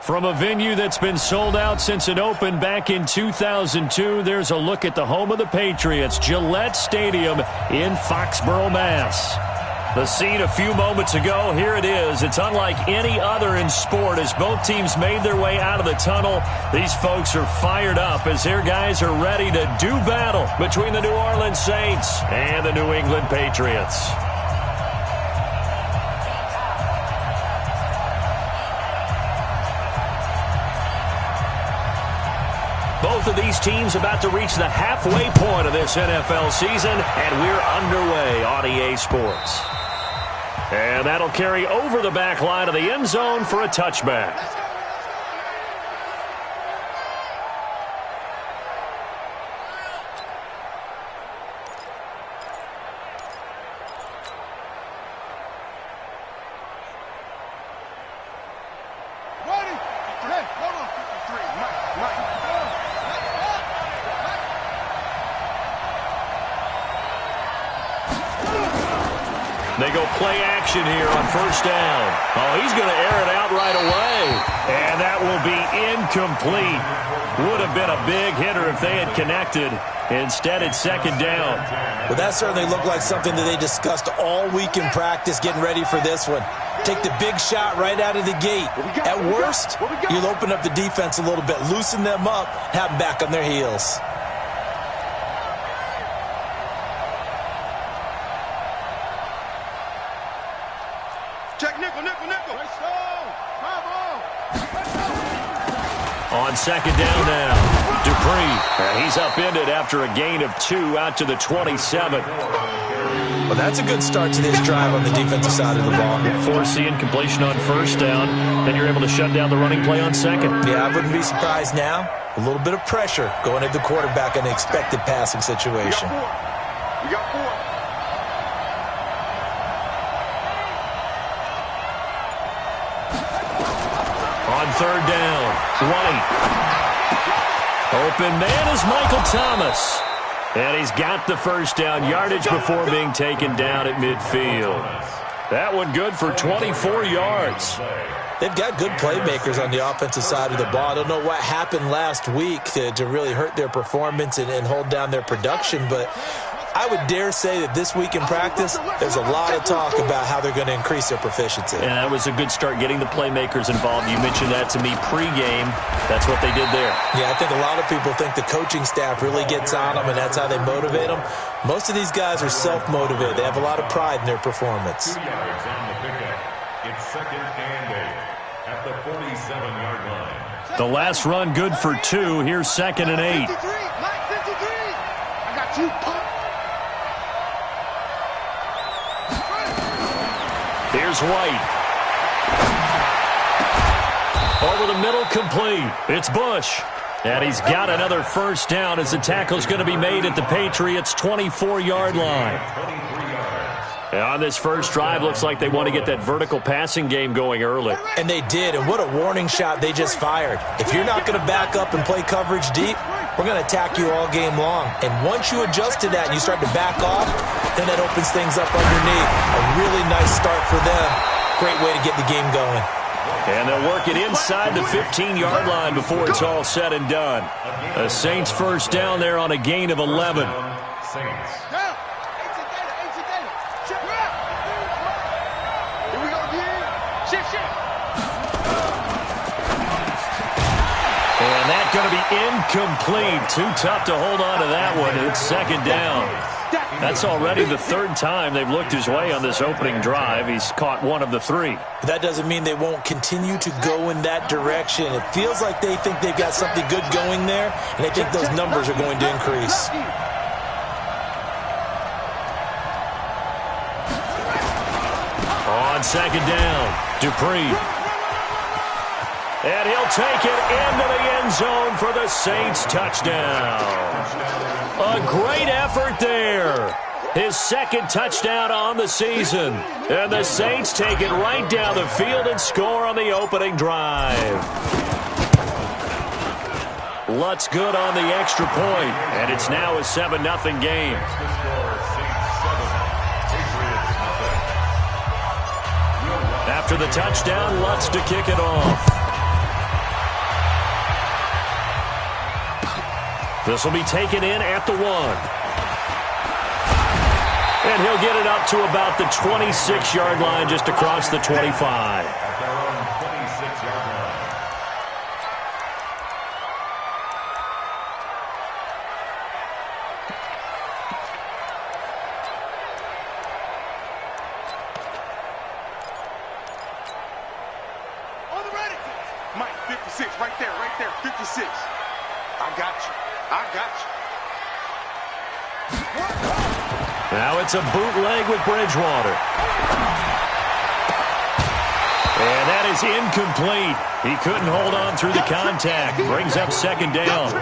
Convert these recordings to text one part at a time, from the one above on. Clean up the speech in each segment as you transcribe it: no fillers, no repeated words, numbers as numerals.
From a venue that's been sold out since it opened back in 2002, there's a look at the home of the Patriots, Gillette Stadium in Foxborough, Mass. The scene a few moments ago, here it is. It's unlike any other in sport as both teams made their way out of the tunnel. These folks are fired up as their guys are ready to do battle between the New Orleans Saints and the New England Patriots. Both of these teams about to reach the halfway point of this NFL season, and we're underway on EA Sports. And that'll carry over the back line of the end zone for a touchback. They go play action here on first down. Oh, he's going to air it out right away. And that will be incomplete. Would have been a big hitter if they had connected. Instead, it's second down. Well, that certainly looked like something that they discussed all week in practice, getting ready for this one. Take the big shot right out of the gate. At worst, you'll open up the defense a little bit, loosen them up, have them back on their heels. On second down now, Dupree. And he's upended after a gain of 2 out to the 27. Well, that's a good start to this drive on the defensive side of the ball. Force the incompletion on first down, then you're able to shut down the running play on second. Yeah, I wouldn't be surprised now. A little bit of pressure going at the quarterback in an expected passing situation. We got four. On third down, White. Open man is Michael Thomas. And he's got the first down yardage before being taken down at midfield. That one good for 24 yards. They've got good playmakers on the offensive side of the ball. I don't know what happened last week to really hurt their performance and hold down their production, but I would dare say that this week in practice, there's a lot of talk about how they're going to increase their proficiency. And that was a good start getting the playmakers involved. You mentioned that to me pregame. That's what they did there. Yeah, I think a lot of people think the coaching staff really gets on them, and that's how they motivate them. Most of these guys are self-motivated. They have a lot of pride in their performance. 2 yards on the pickup. It's second and 8 at the 47-yard line. The last run good for 2. Here's second and 8. 53, Mike 53. I got you, punk. Here's White. Over the middle, complete. It's Bush. And he's got another first down as the tackle's going to be made at the Patriots' 24-yard line. And on this first drive, looks like they want to get that vertical passing game going early. And they did, and what a warning shot they just fired. If you're not going to back up and play coverage deep, we're going to attack you all game long. And once you adjust to that and you start to back off, then that opens things up underneath. A really nice start for them. Great way to get the game going. And they'll work it inside the 15-yard line before it's all said and done. The Saints first down there on a gain of 11. Saints. And that's going to be incomplete. Too tough to hold on to that one. It's second down. That's already the third time they've looked his way on this opening drive. He's caught one of the 3. That doesn't mean they won't continue to go in that direction. It feels like they think they've got something good going there, and they think those numbers are going to increase. On second down, Dupree. And he'll take it into the end zone for the Saints touchdown. A great effort there. His second touchdown on the season. And the Saints take it right down the field and score on the opening drive. Lutz good on the extra point, and it's now a 7-0 game. After the touchdown, Lutz to kick it off. This will be taken in at the 1. And he'll get it up to about the 26-yard line, just across the 25. At their own 26-yard line. On the ready. Mike, 56, right there, 56. I got you. Now it's a bootleg with Bridgewater. And that is incomplete. He couldn't hold on through the contact. Brings up second down.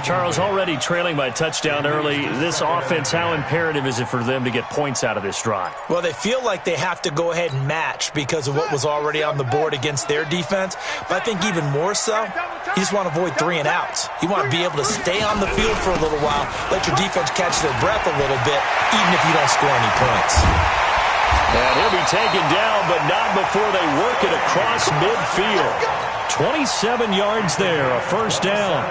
Charles, already trailing by touchdown early. This offense, how imperative is it for them to get points out of this drive? Well, they feel like they have to go ahead and match because of what was already on the board against their defense. But I think even more so, you just want to avoid 3 and outs. You want to be able to stay on the field for a little while, let your defense catch their breath a little bit, even if you don't score any points. And he'll be taken down, but not before they work it across midfield. 27 yards there, a first down.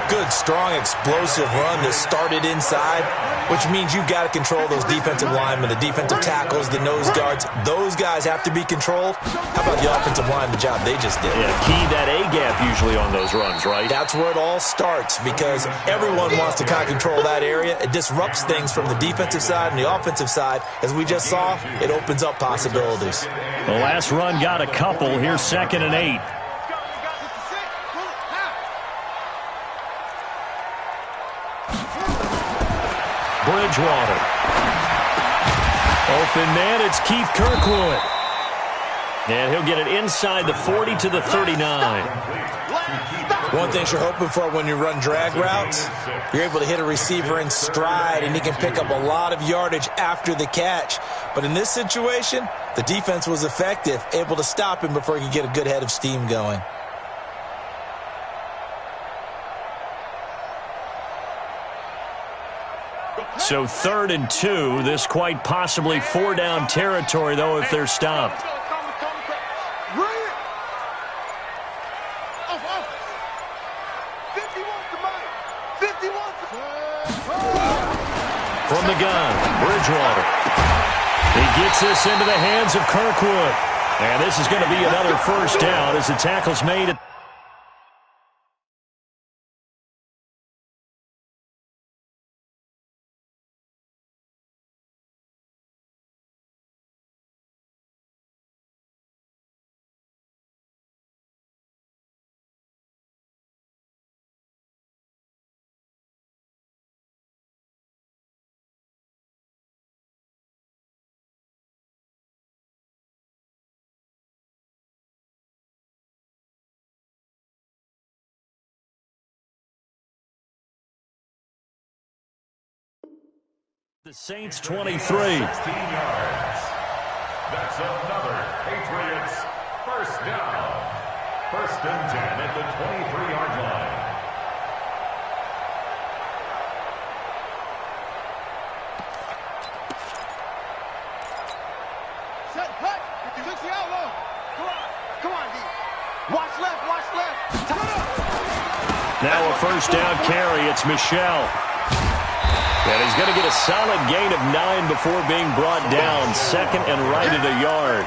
Good, strong, explosive run that started inside, which means you've got to control those defensive linemen, the defensive tackles, the nose guards. Those guys have to be controlled. How about the offensive line, the job they just did? Yeah, key that A-gap usually on those runs, right? That's where it all starts because everyone wants to kind of control that area. It disrupts things from the defensive side and the offensive side. As we just saw, it opens up possibilities. The last run got a couple. Here's 2nd and 8. Bridgewater. Open man, it's Keith Kirkwood. And he'll get it inside the 40 to the 39. One thing you're hoping for when you run drag routes, you're able to hit a receiver in stride, and he can pick up a lot of yardage after the catch. But in this situation, the defense was effective, able to stop him before he could get a good head of steam going. So 3rd and 2. This quite possibly 4-down territory, though, if they're stopped. From the gun, Bridgewater. He gets this into the hands of Kirkwood. And this is going to be another first down as the tackle's made at the Saints 23. 16 yards. That's another Patriots first down. 1st and 10 at the 23-yard line. Set, cut. 56 out low. Come on, D. Watch left. Now a first down carry. It's Michel. And he's going to get a solid gain of 9 before being brought down. 2nd and right at a yard.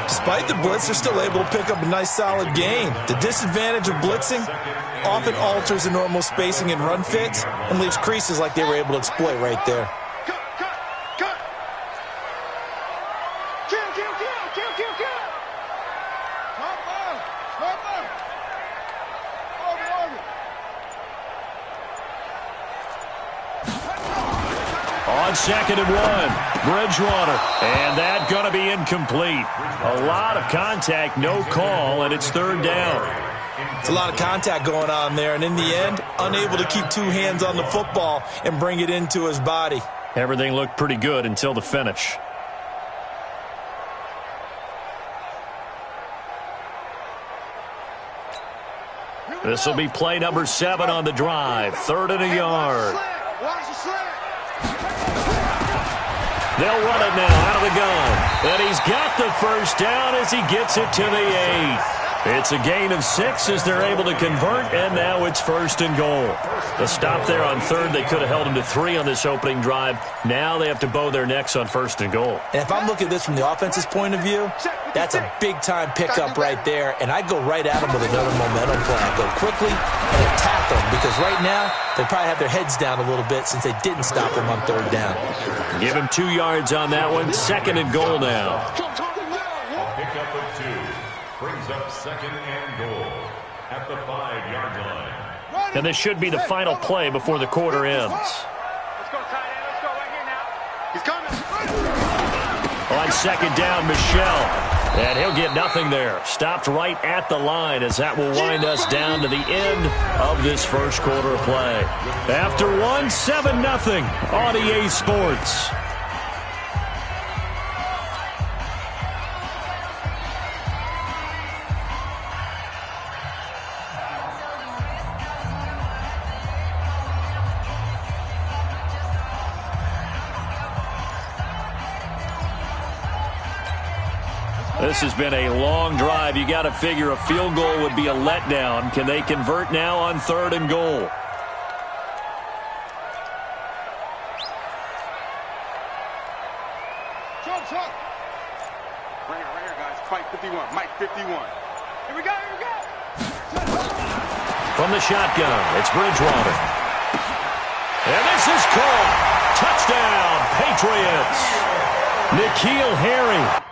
Despite the blitz, they're still able to pick up a nice solid gain. The disadvantage of blitzing often alters the normal spacing and run fits and leaves creases like they were able to exploit right there. Cut. Kill. Sniper. Over. On 2nd and 1, Bridgewater. And that going to be incomplete. A lot of contact, no call, and it's 3rd down. It's a lot of contact going on there, and in the end, unable to keep 2 hands on the football and bring it into his body. Everything looked pretty good until the finish. This will be play number 7 on the drive. 3rd and a yard. Watch the slant. They'll run it now out of the gun. And he's got the first down as he gets it to the 8. It's a gain of 6 as they're able to convert, and now it's 1st and goal. The stop there on 3rd, they could have held them to 3 on this opening drive. Now they have to bow their necks on 1st and goal. And if I'm looking at this from the offense's point of view, that's a big-time pickup right there, and I'd go right at them with another momentum play. I'd go quickly and attack them, because right now they probably have their heads down a little bit since they didn't stop them on 3rd down. Give him 2 yards on that one. 2nd and goal now. A pickup of 2 brings up 2nd and goal at the 5-yard line. And this should be the final play before the quarter ends. Let's go, tight end. Let's go right here now. He's coming. On 2nd down, Michelle. And he'll get nothing there. Stopped right at the line as that will wind us down to the end of this first quarter of play. After 1, 7-0 on EA Sports. This has been a long drive. You got to figure a field goal would be a letdown. Can they convert now on 3rd and goal? Chuck. Right here, guys. Fight 51. Mike 51. Here we go. From the shotgun, it's Bridgewater. And this is caught. Touchdown, Patriots. N'Keal Harry.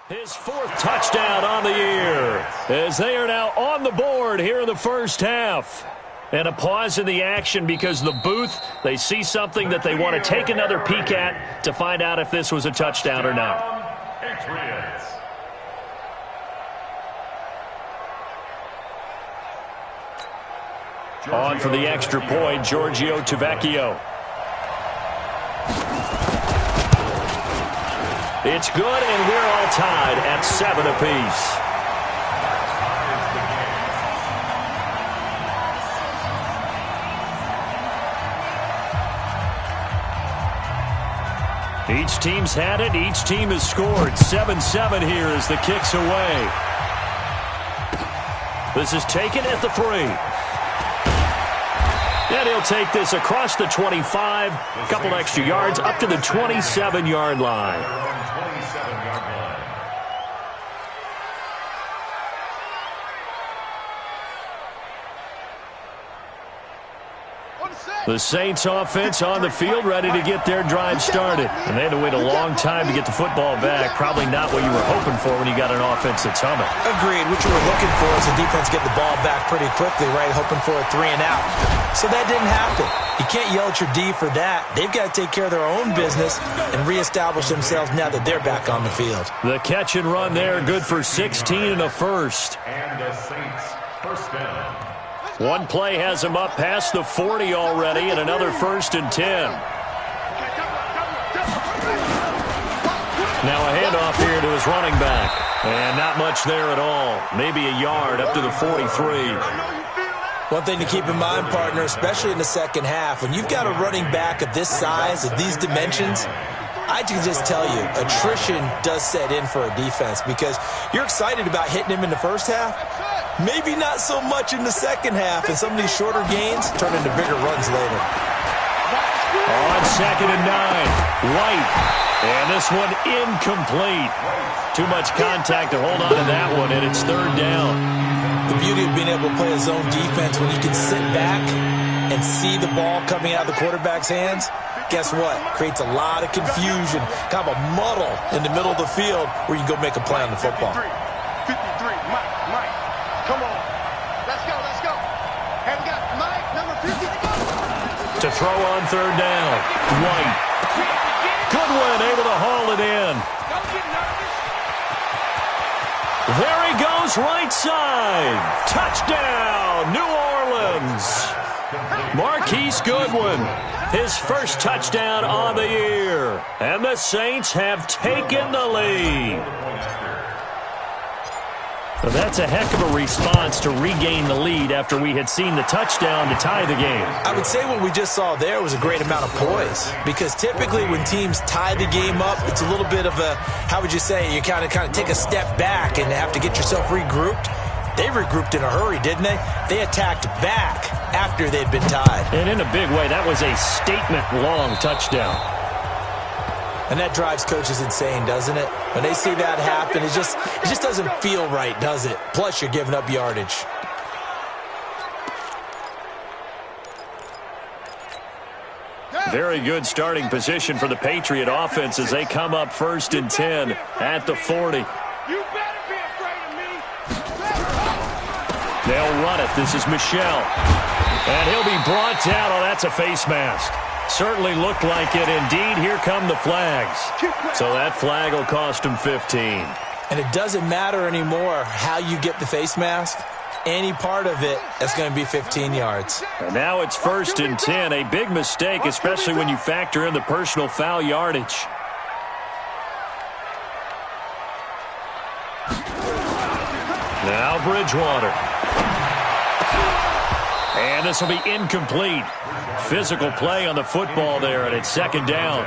His 4th touchdown on the year as they are now on the board here in the first half. And a pause in the action because the booth, they see something that they want to take another peek at to find out if this was a touchdown or not. Patriots. On for the extra point, Giorgio Tavecchio. It's good, and we're all tied at 7 apiece. Each team's had it. Each team has scored. 7-7 here as the kick's away. This is taken at the 3. And he'll take this across the 25, a couple extra yards, up to the 27-yard line. The Saints offense on the field, ready to get their drive started. And they had to wait a long time to get the football back. Probably not what you were hoping for when you got an offense that's humming. Agreed. What you were looking for is the defense get the ball back pretty quickly, right? Hoping for a 3 and out. So that didn't happen. You can't yell at your D for that. They've got to take care of their own business and reestablish themselves now that they're back on the field. The catch and run there, good for 16 and a first. And the Saints first down. One play has him up past the 40 already, and another 1st and 10. Now a handoff here to his running back. And not much there at all. Maybe a yard up to the 43. One thing to keep in mind, partner, especially in the second half, when you've got a running back of this size, of these dimensions, I can just tell you, attrition does set in for a defense because you're excited about hitting him in the first half. Maybe not so much in the second half, and some of these shorter gains turn into bigger runs later. On 2nd and 9, White. And this one incomplete. Too much contact to hold on to that one, and it's 3rd down. The beauty of being able to play a zone defense when you can sit back and see the ball coming out of the quarterback's hands, guess what? Creates a lot of confusion, kind of a muddle in the middle of the field where you can go make a play on the football. 53, Mike, come on. Let's go. And we got Mike, number 50. To throw on 3rd down, White. Goodwin able to haul it in. Don't get nervous. There he goes, right side. Touchdown, New Orleans. Marquise Goodwin, his first touchdown on the year. And the Saints have taken the lead. Well, that's a heck of a response to regain the lead after we had seen the touchdown to tie the game. I would say what we just saw there was a great amount of poise, because typically when teams tie the game up, it's a little bit of a, how would you say, you kind of take a step back and have to get yourself regrouped. They regrouped in a hurry, didn't they? They attacked back after they'd been tied. And in a big way, that was a statement-long touchdown. And that drives coaches insane, doesn't it? When they see that happen, it just doesn't feel right, does it? Plus, you're giving up yardage. Very good starting position for the Patriot offense as they come up 1st and 10 at the 40. You better be afraid of me. They'll run it. This is Michelle. And he'll be brought down. Oh, that's a face mask. Certainly looked like it. Indeed, here come the flags. So that flag will cost him 15. And it doesn't matter anymore how you get the face mask. Any part of it, that's going to be 15 yards. And now it's 1st and 10. A big mistake, especially when you factor in the personal foul yardage. Now Bridgewater. And this will be incomplete. Physical play on the football there, and it's 2nd down.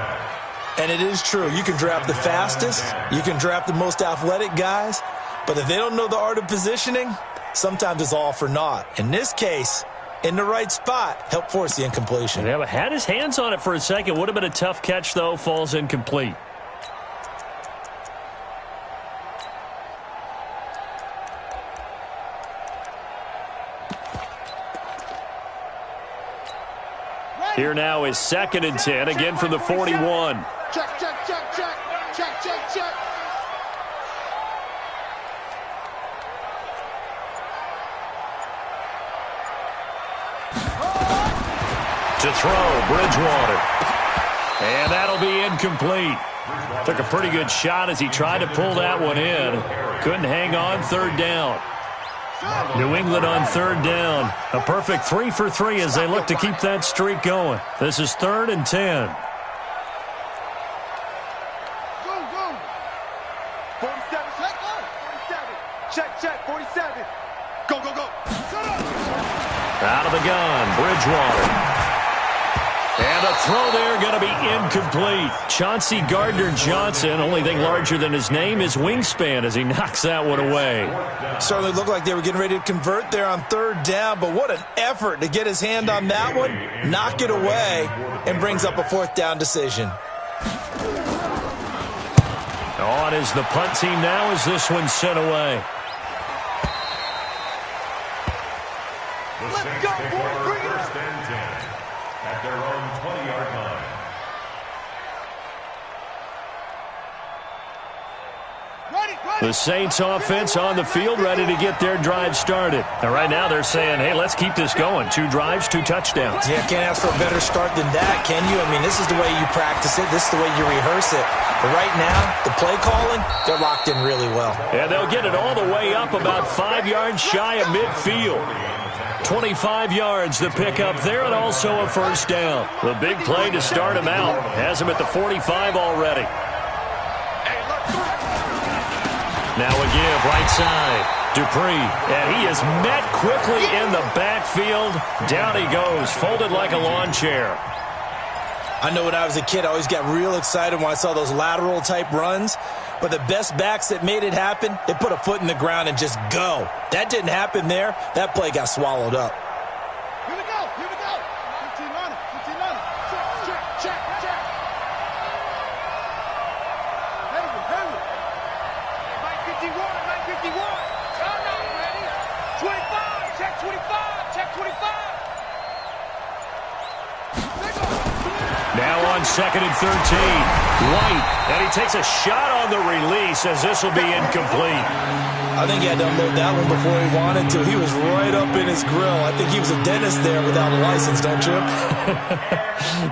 And it is true. You can draft the fastest. You can draft the most athletic guys. But if they don't know the art of positioning, sometimes it's all for naught. In this case, in the right spot, help force the incompletion. Yeah, but had his hands on it for a second. Would have been a tough catch, though. Falls incomplete. Here now is 2nd and 10, again from the 41. Check, check, check, check. Check, check, check. To throw, Bridgewater. And that'll be incomplete. Took a pretty good shot as he tried to pull that one in. Couldn't hang on, 3rd down. New England on 3rd down. A perfect 3 for 3 as they look to keep that streak going. This is 3rd and 10. Go, go. 47, check, 47. Check, check, 47. Go, go, go. Out of the gun, Bridgewater. And a throw there going to be incomplete. Chauncey Gardner-Johnson, only thing larger than his name is wingspan as he knocks that one away. Certainly looked like they were getting ready to convert there on 3rd down, but what an effort to get his hand on that one, knock it away, and brings up a 4th down decision. On is the punt team now as this one's sent away. Let's go, boys. Bring it up. 1st and 10 at their own 20-yard line. The Saints offense on the field ready to get their drive started. And right now they're saying, hey, let's keep this going. 2 drives, 2 touchdowns. Yeah, can't ask for a better start than that, can you? I mean, this is the way you practice it. This is the way you rehearse it. But right now, the play calling, they're locked in really well. And they'll get it all the way up about 5 yards shy of midfield. 25 yards the pickup there, and also a 1st down. The big play to start him out. Has him at the 45 already. Now a give, right side. Dupree, and he is met quickly in the backfield. Down he goes, folded like a lawn chair. I know when I was a kid, I always got real excited when I saw those lateral-type runs. But the best backs that made it happen, they put a foot in the ground and just go. That didn't happen there. That play got swallowed up. Here we go, here we go. 15 on it, 15 on it. Check, check, check, check. Henry. Mike 51, Mike 51. I'm not ready. 25, check 25, check 25. Now on 2nd and 13. White, and he takes a shot on the release as this will be incomplete. I think he had to unload that one before he wanted to. He was right up in his grill. I think he was a dentist there without a license, don't you?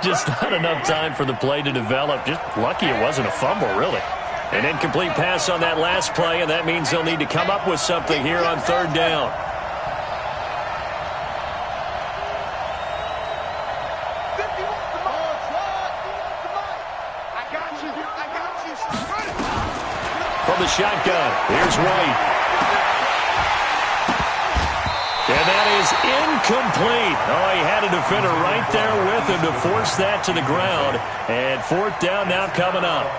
Just not enough time for the play to develop. Just lucky it wasn't a fumble, really. An incomplete pass on that last play, and that means they'll need to come up with something here on 3rd down. From the shotgun, here's White. And that is incomplete. Oh, he had a defender right there with him to force that to the ground. And fourth down now coming up.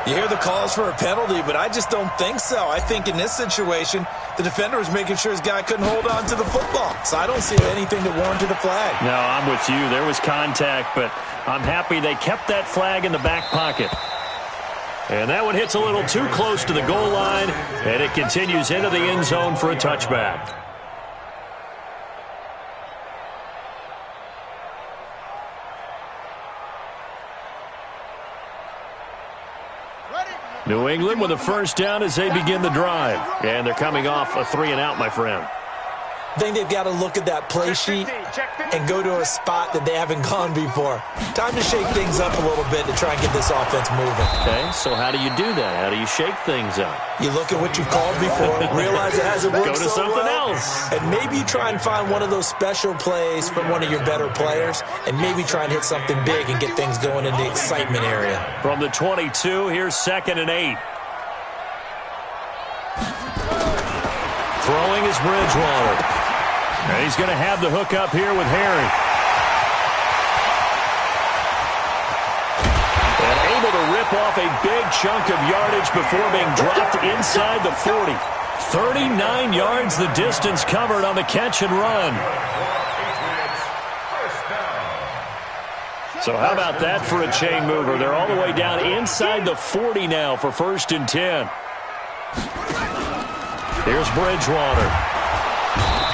You hear the calls for a penalty, but I just don't think so. I think in this situation, the defender was making sure his guy couldn't hold on to the football. So I don't see anything that warranted a flag. No, I'm with you. There was contact, but I'm happy they kept that flag in the back pocket. And that one hits a little too close to the goal line, and it continues into the end zone for a touchback. New England with a first down as they begin the drive. And they're coming off a 3-and-out, my friend. I think they've got to look at that play sheet and go to a spot that they haven't gone before. Time to shake things up a little bit to try and get this offense moving. Okay, so how do you do that? How do you shake things up? You look at what you called before, realize it hasn't worked Go to so something well, else. and maybe try and find one of those special plays from one of your better players, and maybe try and hit something big and get things going in the excitement area. From the 22, here's 2nd and 8. Throwing is Bridgewater. And he's going to have the hook up here with Harry. And able to rip off a big chunk of yardage before being dropped inside the 40. 39 yards the distance covered on the catch and run. So how about that for a chain mover? They're all the way down inside the 40 now for 1st and 10. Here's Bridgewater.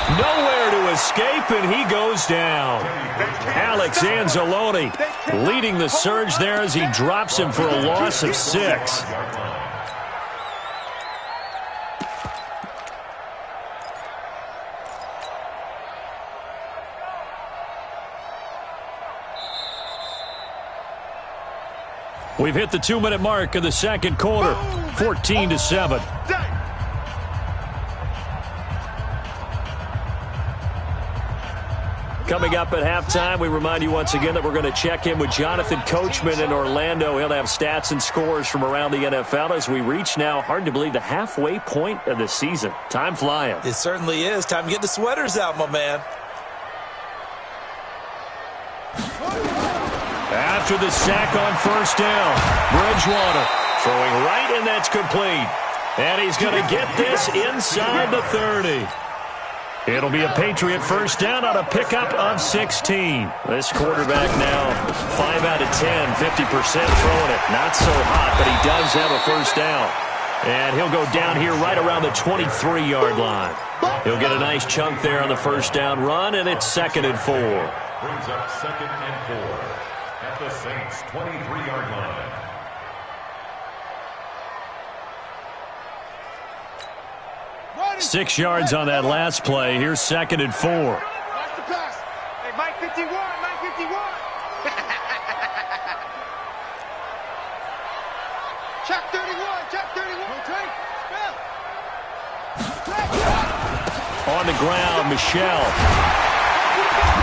Nowhere to escape, and he goes down. Alex Anzalone leading the surge there as he drops him for a loss of 6. We've hit the 2-minute mark of the second quarter, 14-7. Coming up at halftime, we remind you once again that we're going to check in with Jonathan Coachman in Orlando. He'll have stats and scores from around the NFL as we reach now, hard to believe, the halfway point of the season. Time flying. It certainly is. Time to get the sweaters out, my man. After the sack on 1st down, Bridgewater throwing right, and that's complete. And he's going to get this inside the 30. It'll be a Patriot first down on a pickup of 16. This quarterback now 5 out of 10, 50% throwing it. Not so hot, but he does have a first down. And he'll go down here right around the 23-yard line. He'll get a nice chunk there on the first down run, and it's 2nd and 4. Brings up 2nd and 4 at the Saints' 23-yard line. Ready. 6 yards on that last play. Here's 2nd and 4. Watch the pass. Hey, Mike 51, Mike 51. Check 31, check 31. Take, On the ground, Michelle.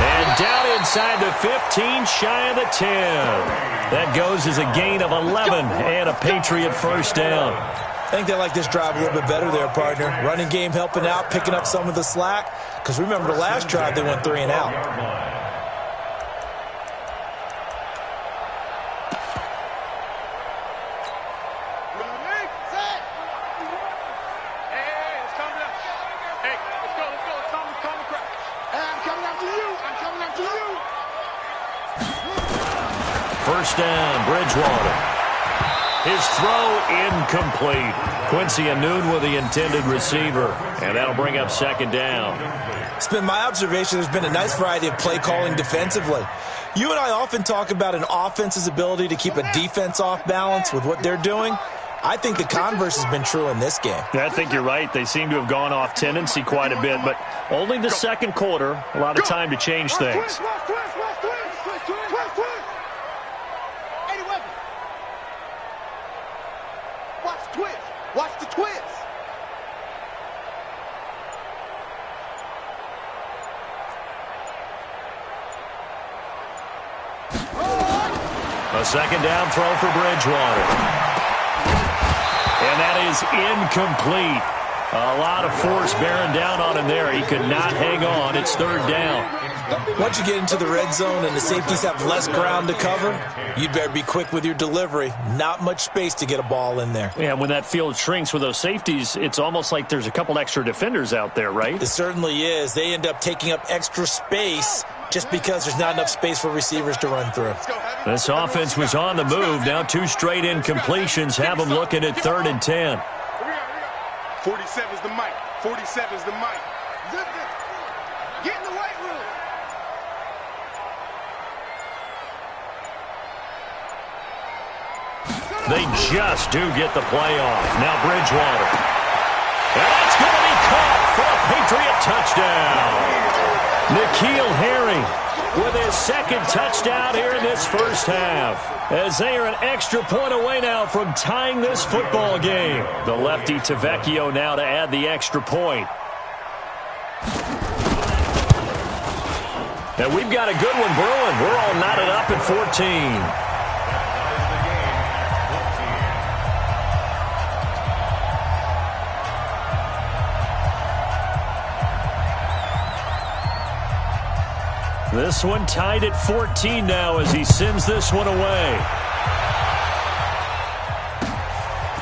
And down inside the 15, shy of the 10. That goes as a gain of 11 and a Patriot first down. I think they like this drive a little bit better there, partner. Running game helping out, picking up some of the slack. Because remember, the last drive they went 3 and out. Ready, set. Hey, it's coming up. Hey, let's go. It's coming crack. Hey, I'm coming after you. I'm coming after you. First down, Bridgewater. His throw incomplete. Quincy Anoon with the intended receiver. And that'll bring up 2nd down. It's been my observation there's been a nice variety of play calling defensively. You and I often talk about an offense's ability to keep a defense off balance with what they're doing. I think the converse has been true in this game. I think you're right. They seem to have gone off tendency quite a bit, but only the second quarter, a lot of time to change things. Twist. Eddie Weber. Watch the twist. Watch the twist. A 2nd down throw for Bridgewater. And that is incomplete. A lot of force bearing down on him there. He could not hang on. It's third down. Once you get into the red zone and the safeties have less ground to cover, you'd better be quick with your delivery. Not much space to get a ball in there. Yeah, when that field shrinks with those safeties, it's almost like there's a couple extra defenders out there, right? It certainly is. They end up taking up extra space just because there's not enough space for receivers to run through. This offense was on the move. Now 2 straight incompletions have them looking at 3rd and 10. 47's the mic. 47's the mic. Get in the weight room. They just do get the play off. Now Bridgewater. And that's going to be caught for a Patriot touchdown. N'Keal Harry with his 2nd touchdown here in this first half. As they are an extra point away now from tying this football game. The lefty Tavecchio now to add the extra point. And we've got a good one brewing. We're all knotted up at 14. This one tied at 14 now as he sends this one away.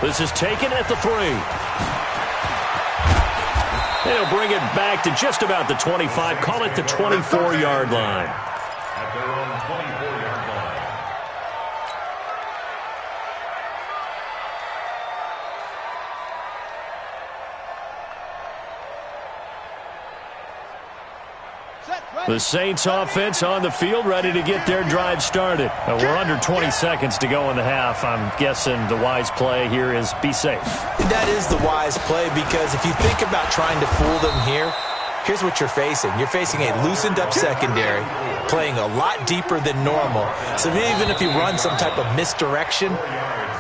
This is taken at the 3. And he'll bring it back to just about the 25. Call it the 24-yard line. At their own 24-yard line. The Saints offense on the field, ready to get their drive started. We're under 20 seconds to go in the half. I'm guessing the wise play here is be safe. That is the wise play, because if you think about trying to fool them here, here's what you're facing. You're facing a loosened up secondary, playing a lot deeper than normal. So even if you run some type of misdirection,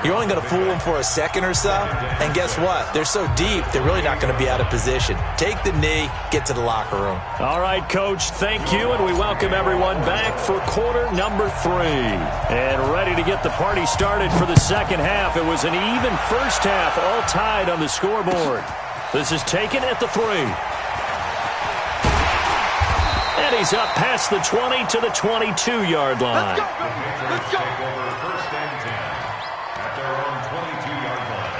you're only going to fool them for a second or so. And guess what? They're so deep, they're really not going to be out of position. Take the knee, get to the locker room. All right, Coach, thank you, and we welcome everyone back for quarter number 3. And ready to get the party started for the second half. It was an even first half, all tied on the scoreboard. This is taken at the 3. And he's up past the 20 to the 22-yard line. Let's go. Take over 1st and 10 at their own 22-yard line.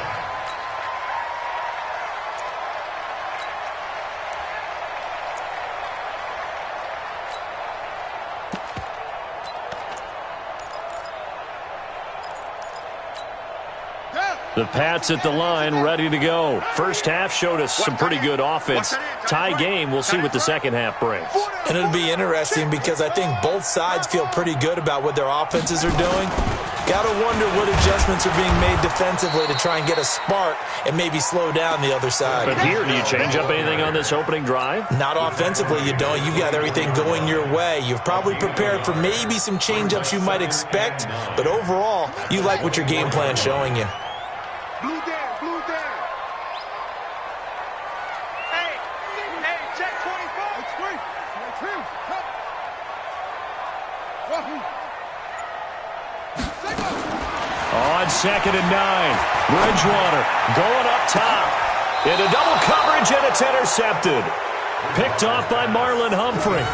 The Pats at the line, ready to go. First half showed us some pretty good offense. Tie game, we'll see what the second half brings. And it'll be interesting because I think both sides feel pretty good about what their offenses are doing. Got to wonder what adjustments are being made defensively to try and get a spark and maybe slow down the other side. But here, do you change up anything on this opening drive? Not offensively, you don't. You've got everything going your way. You've probably prepared for maybe some change-ups you might expect, but overall, you like what your game plan's showing you. Blue down, blue down. Hey, check 24. It's free. On 2nd and 9, Bridgewater going up top. Into double coverage, and it's intercepted. Picked off by Marlon Humphrey.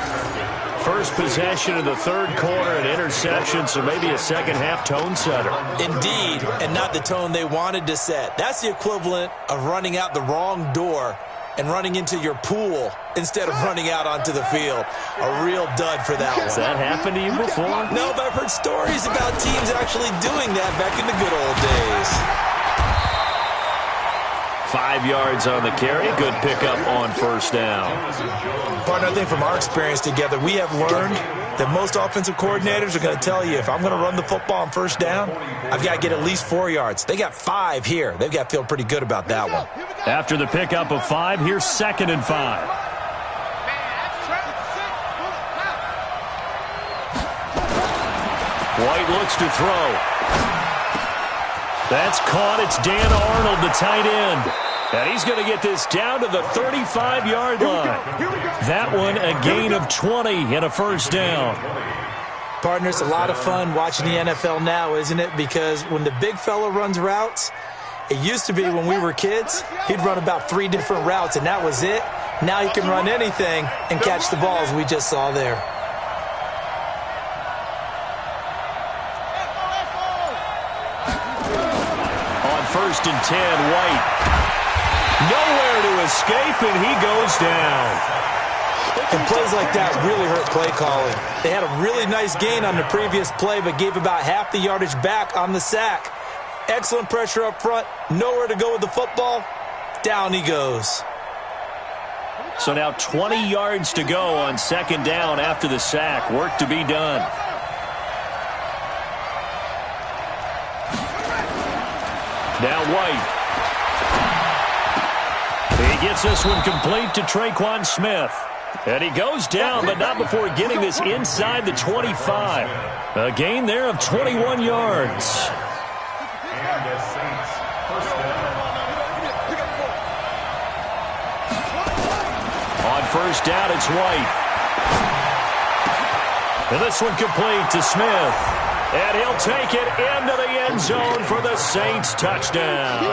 First possession of the 3rd quarter, an interception, so maybe a second half tone setter. Indeed, and not the tone they wanted to set. That's the equivalent of running out the wrong door and running into your pool instead of running out onto the field. A real dud for that one. Has that happened to you before? No, but I've heard stories about teams actually doing that back in the good old days. 5 yards on the carry. Good pickup on first down. Partner, I think from our experience together, we have learned that most offensive coordinators are going to tell you, if I'm going to run the football on first down, I've got to get at least 4 yards. They got 5 here. They've got to feel pretty good about that one. After the pickup of 5, here's 2nd and 5. White looks to throw. That's caught. It's Dan Arnold, the tight end. And he's going to get this down to the 35-yard line. That one, a gain of 20 and a first down. Partner, it's a lot of fun watching the NFL now, isn't it? Because when the big fella runs routes, It used to be when we were kids, he'd run about 3 different routes, and that was it. Now he can run anything and catch the balls we just saw there. On 1st and 10, White. Nowhere to escape, and he goes down. And plays like that really hurt play calling. They had a really nice gain on the previous play, but gave about half the yardage back on the sack. Excellent pressure up front. Nowhere to go with the football. Down he goes. So now 20 yards to go on 2nd down after the sack. Work to be done. Now White. He gets this one complete to Traquan Smith. And he goes down, but not before getting this inside the 25. A gain there of 21 yards. And the Saints, first down. On 1st down, it's White. And this one complete to Smith. And he'll take it into the end zone for the Saints touchdown.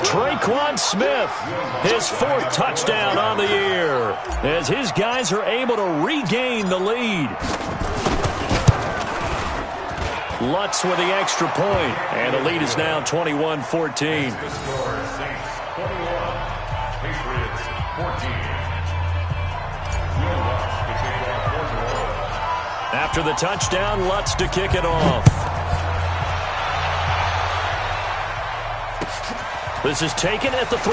Traquan Smith, his 4th touchdown on the year, as his guys are able to regain the lead. Lutz with the extra point, and the lead is now 21-14. The score, Saints 21, Patriots 14. Will Lutz to kick off 4-1. After the touchdown, Lutz to kick it off. This is taken at the 3.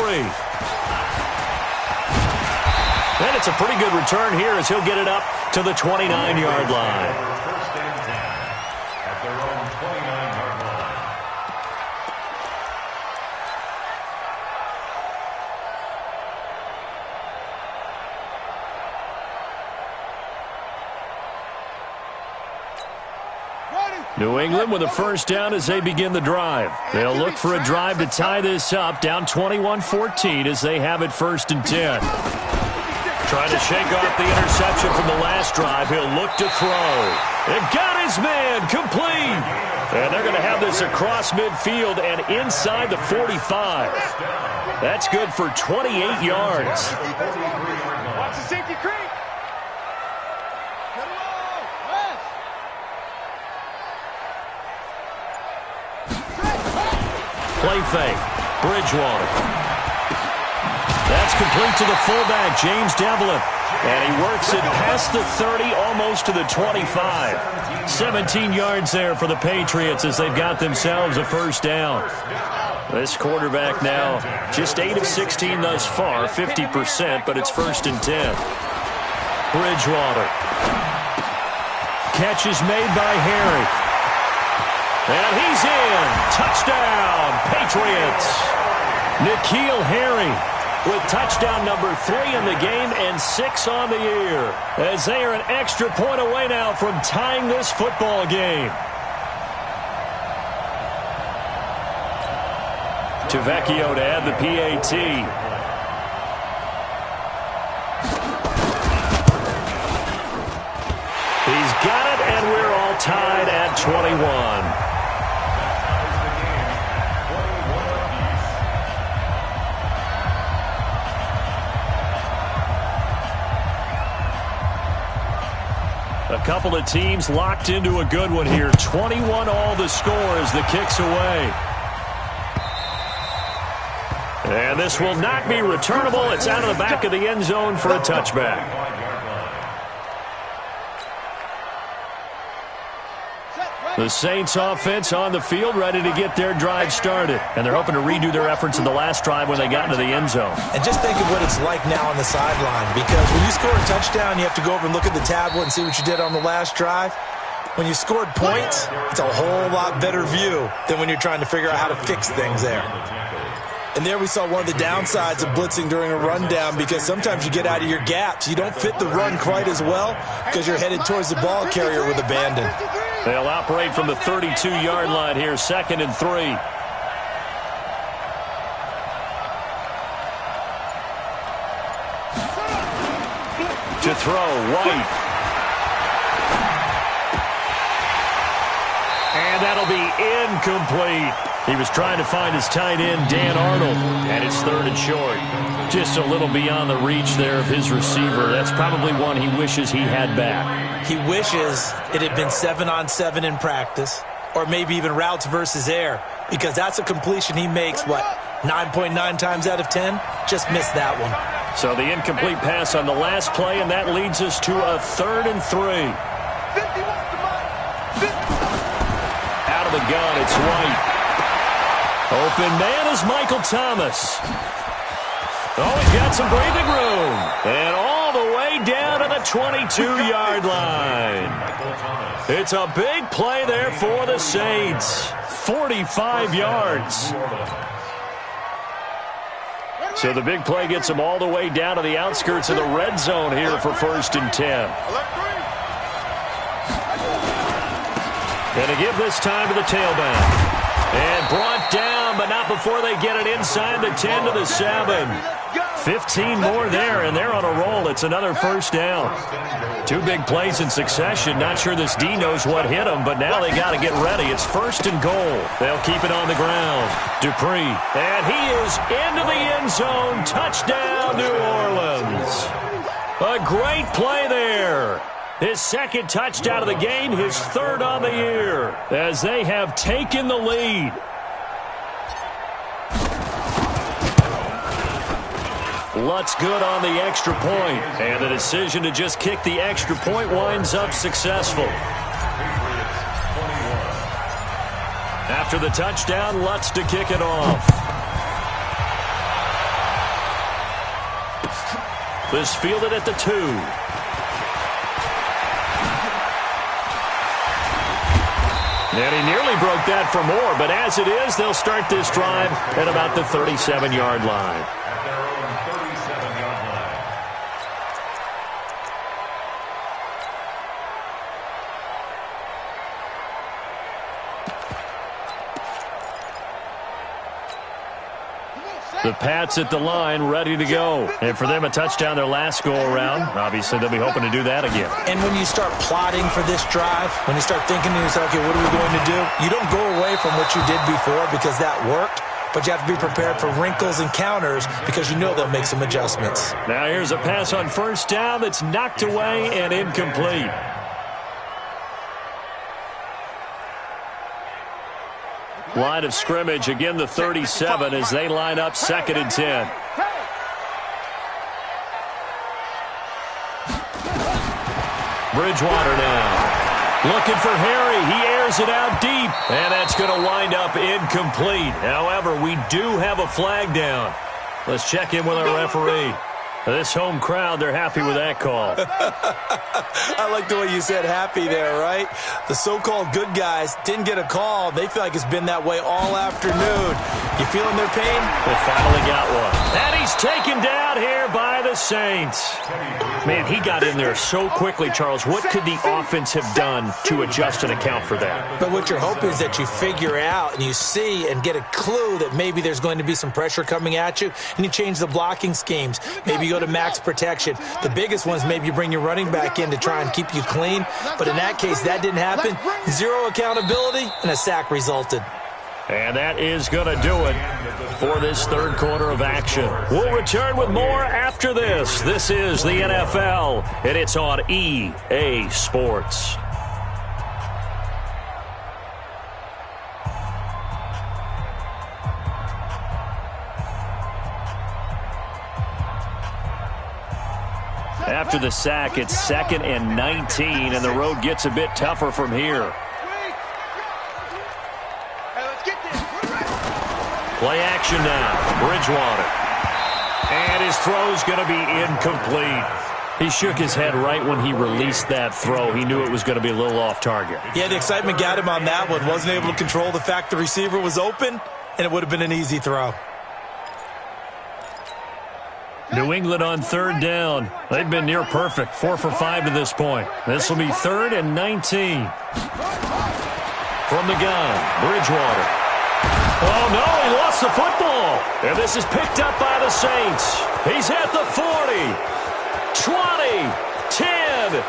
And it's a pretty good return here as he'll get it up to the 29-yard line. First and 10 at their own 29-yard line. New England with a 1st down as they begin the drive. They'll look for a drive to tie this up, down 21-14 as they have it 1st and 10. Trying to shake off the interception from the last drive. He'll look to throw. And got his man complete. And they're going to have this across midfield and inside the 45. That's good for 28 yards. Watch the safety creep. Play fake. Bridgewater. That's complete to the fullback, James Devlin. And he works it past the 30, almost to the 25. 17 yards there for the Patriots as they've got themselves a 1st down. This quarterback now just 8 of 16 thus far, 50%, but it's 1st and 10. Bridgewater. Catch is made by Harry. And he's in. Touchdown, Patriots. N'Keal Harry with touchdown number 3 in the game and 6 on the year, as they are an extra point away now from tying this football game. Tavecchio to add the PAT. He's got it, and we're all tied at 21. A couple of teams locked into a good one here. 21 all the score as the kick's away. And this will not be returnable. It's out of the back of the end zone for a touchback. The Saints offense on the field, ready to get their drive started. And they're hoping to redo their efforts in the last drive when they got into the end zone. And just think of what it's like now on the sideline, because when you score a touchdown, you have to go over and look at the tablet and see what you did on the last drive. When you scored points, it's a whole lot better view than when you're trying to figure out how to fix things there. And there we saw one of the downsides of blitzing during a rundown, because sometimes you get out of your gaps. You don't fit the run quite as well because you're headed towards the ball carrier with abandon. They'll operate from the 32-yard line here, 2nd and 3. To throw, White. And that'll be incomplete. He was trying to find his tight end, Dan Arnold, and it's 3rd and short. Just a little beyond the reach there of his receiver. That's probably one he wishes he had back. He wishes it had been 7-on-7 in practice, or maybe even routes versus air, because that's a completion he makes, 9.9 times out of 10? Just missed that one. So the incomplete pass on the last play, and that leads us to a 3rd and 3. Out of the gun, it's White. Open man is Michael Thomas. Oh, he's got some breathing room. And all the way down to the 22-yard line. It's a big play there for the Saints. 45 yards. So the big play gets them all the way down to the outskirts of the red zone here for 1st and 10. And to give this time to the tailback. And brought down, but not before they get it inside the 10 to the 7. 15 more there, and they're on a roll. It's another 1st down. 2 big plays in succession. Not sure this D knows what hit him, but now they got to get ready. It's 1st and goal. They'll keep it on the ground. Dupree, and he is into the end zone. Touchdown, New Orleans. A great play there. His 2nd touchdown of the game, his 3rd on the year, as they have taken the lead. Lutz good on the extra point, and the decision to just kick the extra point winds up successful. After the touchdown, Lutz to kick it off. This fielded at the 2. And he nearly broke that for more, but as it is, they'll start this drive at about the 37-yard line. At their own 37-yard line. The Pats at the line, ready to go. And for them, a touchdown their last go-around. Obviously, they'll be hoping to do that again. And when you start plotting for this drive, when you start thinking to yourself, okay, what are we going to do? You don't go away from what you did before because that worked, but you have to be prepared for wrinkles and counters because you know they'll make some adjustments. Now here's a pass on 1st down that's knocked away and incomplete. Line of scrimmage, again the 37 as they line up 2nd and 10. Bridgewater now. Looking for Harry. He airs it out deep. And that's going to wind up incomplete. However, we do have a flag down. Let's check in with our referee. This home crowd, they're happy with that call. I like the way you said happy there, right? The so-called good guys didn't get a call. They feel like it's been that way all afternoon. You feeling their pain? They finally got one. And he's taken down here by the Saints. Man, he got in there so quickly, Charles. What could the offense have done to adjust and account for that? But what you're hoping is that you figure out and you see and get a clue that maybe there's going to be some pressure coming at you, and you change the blocking schemes. Maybe you go to max protection. The biggest ones, maybe you bring your running back in to try and keep you clean. But in that case, that didn't happen. 0 accountability, and a sack resulted. And that is going to do it for this 3rd quarter of action. We'll return with more after this. This is the NFL, and it's on EA Sports. After the sack, it's 2nd and 19, and the road gets a bit tougher from here. Play action now. Bridgewater. And his throw's going to be incomplete. He shook his head right when he released that throw. He knew it was going to be a little off target. Yeah, the excitement got him on that one. Wasn't able to control the fact the receiver was open, and it would have been an easy throw. New England on 3rd down. They've been near perfect. 4 for 5 to this point. This will be 3rd and 19. From the gun, Bridgewater. Oh, no, he lost the football. And this is picked up by the Saints. He's at the 40, 20, 10. again.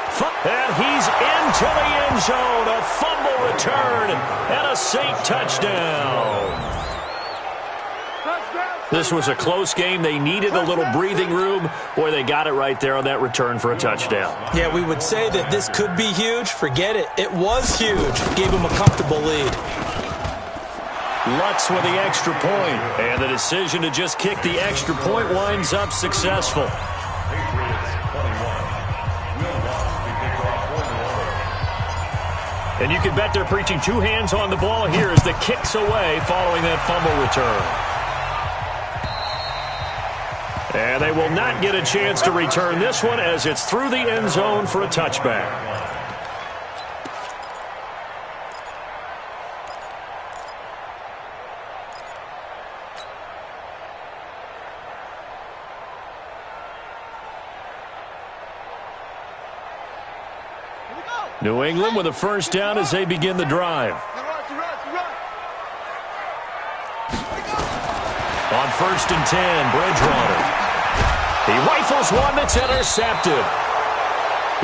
And he's into the end zone. A fumble return and a Saint touchdown. This was a close game. They needed a little breathing room. Boy, they got it right there on that return for a touchdown. Yeah, we would say that this could be huge. Forget it. It was huge. Gave them a comfortable lead. Lutz with the extra point. And the decision to just kick the extra point winds up successful. And you can bet they're preaching two hands on the ball here as the kick's away following that fumble return. And they will not get a chance to return this one as it's through the end zone for a touchback. New England with a first down as they begin the drive. On 1st and 10, Bridgewater. He rifles one that's intercepted.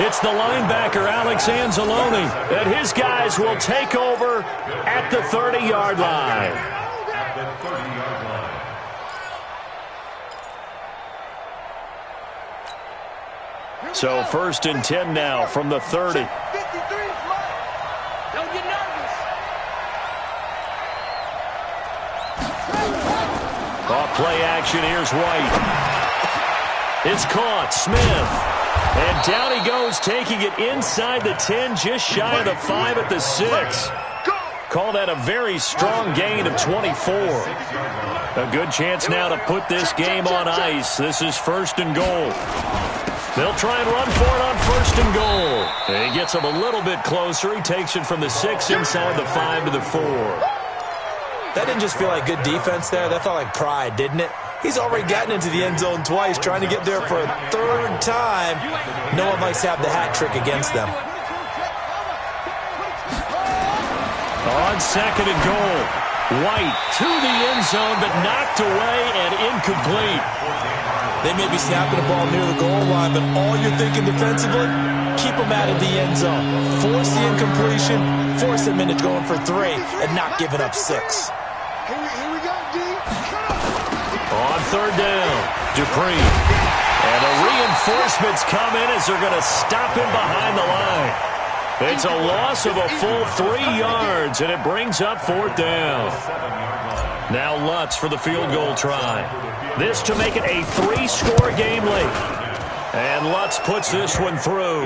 It's the linebacker, Alex Anzalone, and his guys will take over at the 30-yard line. So 1st and 10 now from the 30. Don't get nervous. Off play action, here's White. It's caught, Smith. And down he goes, taking it inside the 10, just shy of the 5 at the 6. Call that a very strong gain of 24. A good chance now to put this game on ice. This is 1st and goal. They'll try and run for it on 1st and goal. And he gets him a little bit closer. He takes it from the 6 inside the 5 to the 4. That didn't just feel like good defense there. That felt like pride, didn't it? He's already gotten into the end zone twice, trying to get there for a 3rd time. No one likes to have the hat trick against them. On 2nd and goal. White to the end zone, but knocked away and incomplete. They may be snapping the ball near the goal line, but all you're thinking defensively, keep them out of the end zone. Force the incompletion, force them into going for 3, and not giving up 6. Here we go, D. On 3rd down, Dupree. And the reinforcements come in as they're going to stop him behind the line. It's a loss of a full 3 yards, and it brings up 4th down. Now Lutz for the field goal try. This to make it a 3-score game late. And Lutz puts this one through.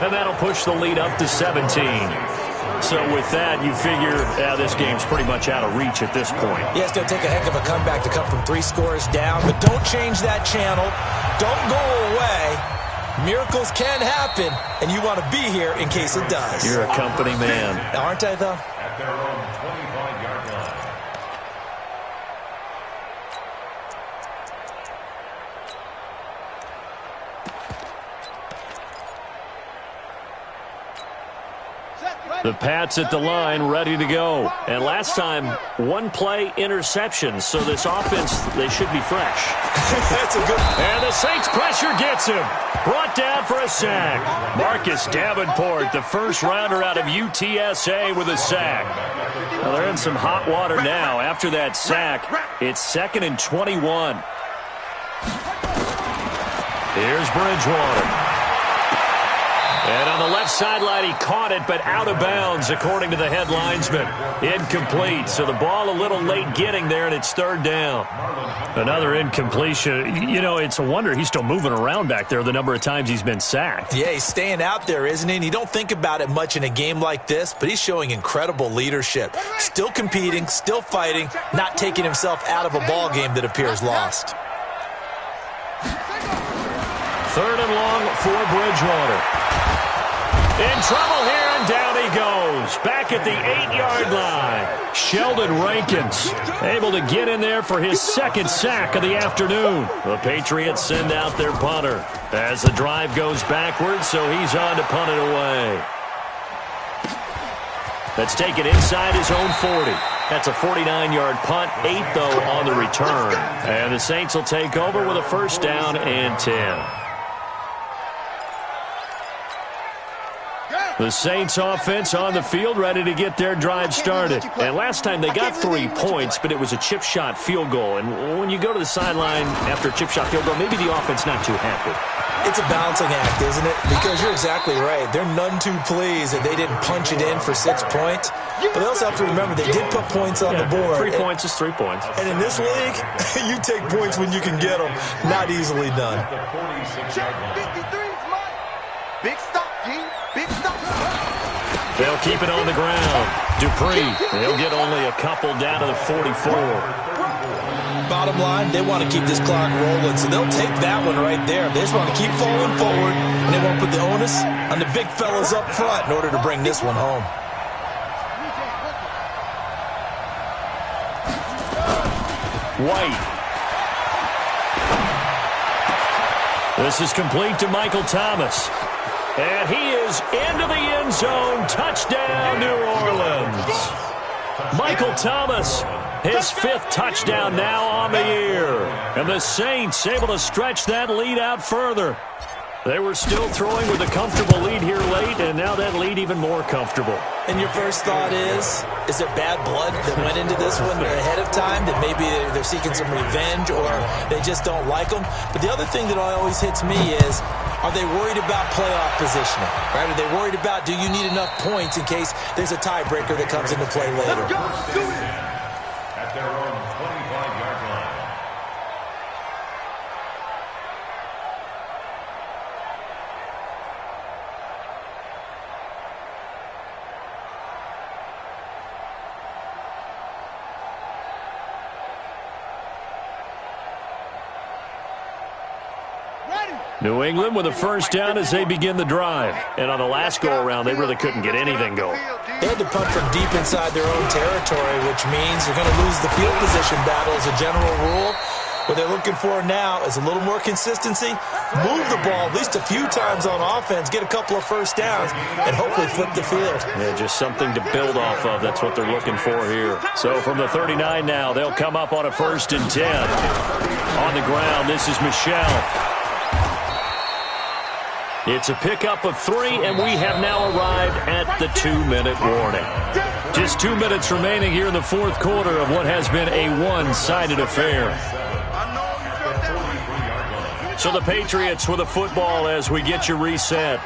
And that'll push the lead up to 17. So with that, you figure this game's pretty much out of reach at this point. Yeah, it's going to take a heck of a comeback to come from 3 scores down, but don't change that channel. Don't go away. Miracles can happen, and you want to be here in case it does. You're a company man. Aren't I, though? At their own 25-yard line. The Pats at the line, ready to go. And last time, 1-play interception. So this offense, they should be fresh. That's a good... And the Saints pressure gets him. Brought down for a sack. Marcus Davenport, the first-rounder out of UTSA with a sack. Well, they're in some hot water now. After that sack, it's 2nd and 21. Here's Bridgewater. And on the left sideline, he caught it, but out of bounds, according to the head linesman. Incomplete, so the ball a little late getting there, and it's 3rd down. Another incompletion. You know, it's a wonder he's still moving around back there the number of times he's been sacked. Yeah, he's staying out there, isn't he? And you don't think about it much in a game like this, but he's showing incredible leadership. Still competing, still fighting, not taking himself out of a ball game that appears lost. 3rd and long for Bridgewater. In trouble here, and down he goes. Back at the 8-yard line. Sheldon Rankins able to get in there for his 2nd sack of the afternoon. The Patriots send out their punter as the drive goes backwards, so he's on to punt it away. Let's take it inside his own 40. That's a 49-yard punt, 8 though on the return. And the Saints will take over with a 1st down and 10. The Saints offense on the field, ready to get their drive started. And last time they got 3 points, but it was a chip shot field goal. And when you go to the sideline after a chip shot field goal, maybe the offense not too happy. It's a balancing act, isn't it? Because you're exactly right. They're none too pleased that they didn't punch it in for 6 points. But they also have to remember they did put points on the board. 3 points is 3 points. And in this league, you take points when you can get them. Not easily done. Check 53's Mike. Big stop, G. Big stop. They'll keep it on the ground. Dupree, they'll get only a couple down to the 44. Bottom line, they want to keep this clock rolling, so they'll take that one right there. They just want to keep falling forward, and they want to put the onus on the big fellas up front in order to bring this one home. White. This is complete to Michael Thomas. And he is into the end zone. Touchdown, New Orleans. Michael Thomas, his 5th touchdown now on the year. And the Saints able to stretch that lead out further. They were still throwing with a comfortable lead here late, and now that lead even more comfortable. And your first thought is it bad blood that went into this one ahead of time, that maybe they're seeking some revenge or they just don't like them? But the other thing that always hits me is, are they worried about playoff positioning? Right? Are they worried about, do you need enough points in case there's a tiebreaker that comes into play later? At their own 25-yard line. New England with a first down as they begin the drive. And on the last go-around, they really couldn't get anything going. They had to punt from deep inside their own territory, which means they're going to lose the field position battle as a general rule. What they're looking for now is a little more consistency, move the ball at least a few times on offense, get a couple of first downs, and hopefully flip the field. Yeah, just something to build off of. That's what they're looking for here. So from the 39 now, they'll come up on a 1st and 10. On the ground, this is Michel. It's a pickup of 3, and we have now arrived at the 2-minute warning. Just 2 minutes remaining here in the 4th quarter of what has been a one-sided affair. So the Patriots with the football as we get you reset.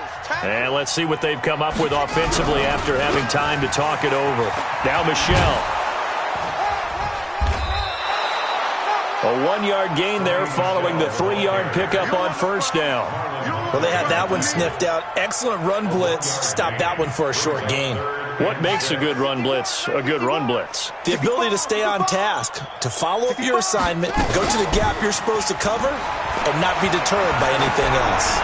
And let's see what they've come up with offensively after having time to talk it over. Now Michel. A 1-yard gain there following the 3-yard pickup on 1st down. Well, they had that one sniffed out. Excellent run blitz. Stopped that one for a short gain. What makes a good run blitz a good run blitz? The ability to stay on task, to follow up your assignment, go to the gap you're supposed to cover, and not be deterred by anything else.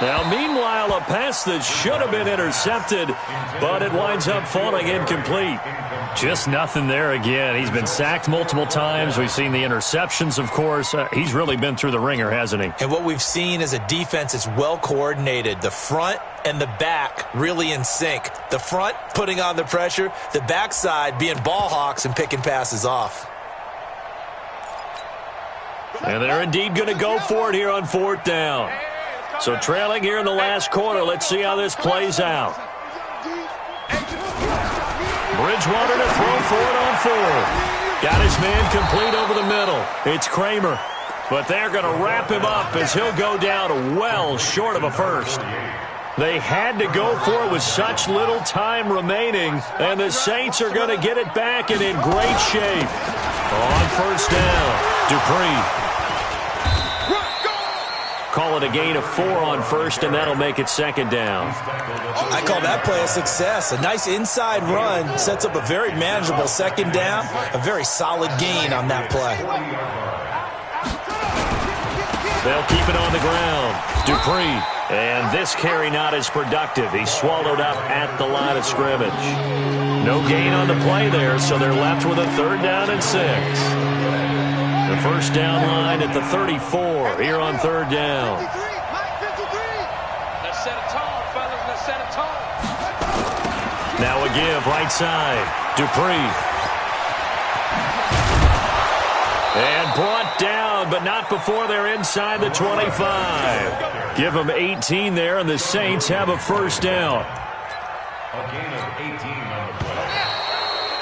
Now, meanwhile, a pass that should have been intercepted, but it winds up falling incomplete. Just nothing there again. He's been sacked multiple times. We've seen the interceptions, of course. He's really been through the ringer, hasn't he? And what we've seen is a defense that's well coordinated. The front and the back really in sync. The front putting on the pressure, the backside being ball hawks and picking passes off. And they're indeed going to go for it here on 4th down. So trailing here in the last quarter, let's see how this plays out. Bridgewater to throw for it on 4th. Got his man complete over the middle. It's Kramer. But they're going to wrap him up as he'll go down well short of a first. They had to go for it with such little time remaining, and the Saints are going to get it back and in great shape. On 1st down, Dupree. Call it a gain of 4 on 1st, and that'll make it 2nd down. I call that play a success. A nice inside run sets up a very manageable 2nd down. A very solid gain on that play. They'll keep it on the ground. Dupree. And this carry not as productive. He's swallowed up at the line of scrimmage. No gain on the play there, so they're left with a 3rd down and 6. The 1st down line at the 34 here on 3rd down. Let's set a tone, fellas. Let's set a tone. Now a give right side. Dupree. And brought down, but not before they're inside the 25. Give them 18 there, and the Saints have a first down. A gain of 18 on the play.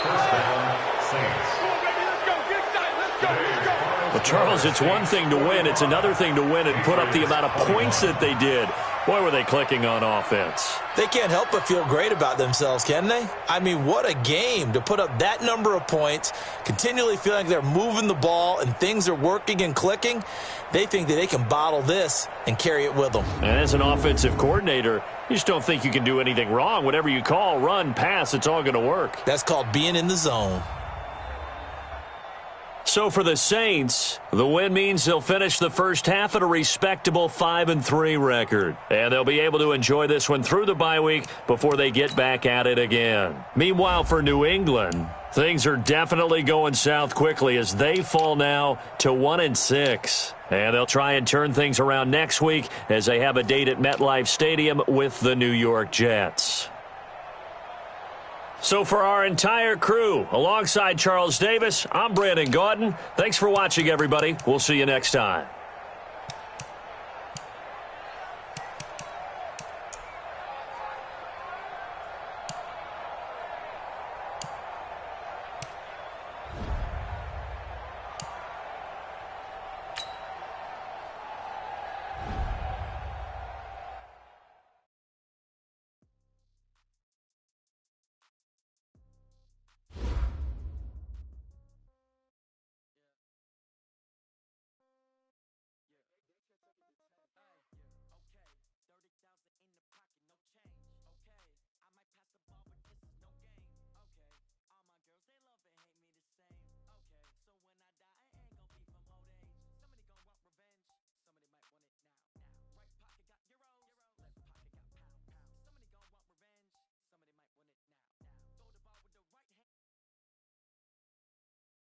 First down, Saints. Well, Charles, it's one thing to win. It's another thing to win and put up the amount of points that they did. Boy, were they clicking on offense. They can't help but feel great about themselves, can they? I mean, what a game to put up that number of points, continually feeling like they're moving the ball and things are working and clicking. They think that they can bottle this and carry it with them. And as an offensive coordinator, you just don't think you can do anything wrong. Whatever you call, run, pass, it's all going to work. That's called being in the zone. So for the Saints, the win means they'll finish the first half at a respectable 5-3 record. And they'll be able to enjoy this one through the bye week before they get back at it again. Meanwhile, for New England, things are definitely going south quickly as they fall now to 1-6. And they'll try and turn things around next week as they have a date at MetLife Stadium with the New York Jets. So for our entire crew, alongside Charles Davis, I'm Brandon Gaudin. Thanks for watching, everybody. We'll see you next time.